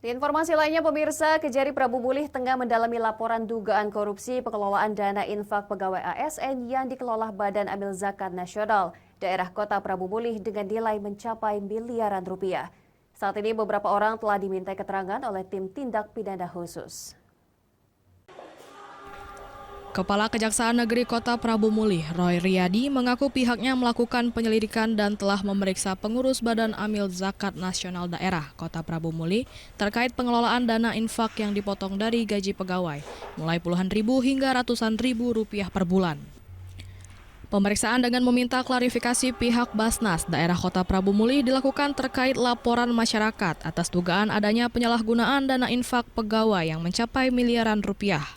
Di informasi lainnya, pemirsa, Kejari Prabu Mulih tengah mendalami laporan dugaan korupsi pengelolaan dana infak pegawai ASN yang dikelola Badan Amil Zakat Nasional daerah Kota Prabu Mulih dengan nilai mencapai miliaran rupiah. Saat ini beberapa orang telah dimintai keterangan oleh tim tindak pidana khusus. Kepala Kejaksaan Negeri Kota Prabu Mulih, Roy Riyadi, mengaku pihaknya melakukan penyelidikan dan telah memeriksa pengurus Badan Amil Zakat Nasional Daerah Kota Prabu Mulih terkait pengelolaan dana infak yang dipotong dari gaji pegawai, mulai puluhan ribu hingga ratusan ribu rupiah per bulan. Pemeriksaan dengan meminta klarifikasi pihak Basnas Daerah Kota Prabu Mulih dilakukan terkait laporan masyarakat atas dugaan adanya penyalahgunaan dana infak pegawai yang mencapai miliaran rupiah.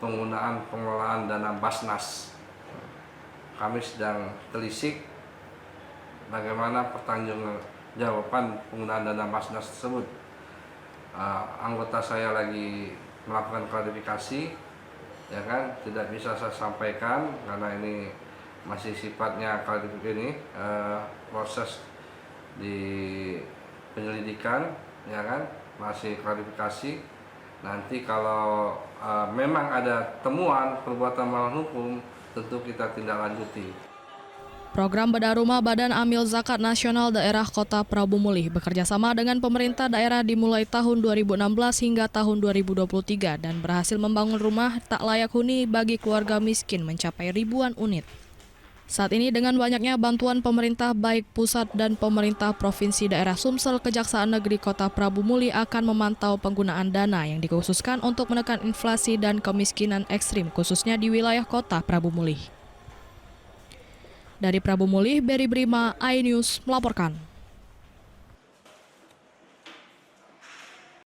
Penggunaan pengelolaan dana Basnas. Kami sedang telisik bagaimana pertanggungjawaban penggunaan dana Basnas tersebut. Anggota saya lagi melakukan klarifikasi, ya kan, tidak bisa saya sampaikan karena ini masih sifatnya klarifikasi ini proses di penyelidikan, ya kan, masih klarifikasi. Nanti kalau memang ada temuan perbuatan melawan hukum, tentu kita tindak lanjuti. Program Bedah Rumah Badan Amil Zakat Nasional Daerah Kota Prabu Mulih bekerjasama dengan pemerintah daerah dimulai tahun 2016 hingga tahun 2023 dan berhasil membangun rumah tak layak huni bagi keluarga miskin mencapai ribuan unit. Saat ini dengan banyaknya bantuan pemerintah baik pusat dan pemerintah Provinsi Daerah Sumsel, Kejaksaan Negeri Kota Prabu Mulih akan memantau penggunaan dana yang dikhususkan untuk menekan inflasi dan kemiskinan ekstrim khususnya di wilayah Kota Prabu Mulih. Dari Prabu Mulih, Beri Brima, iNews melaporkan.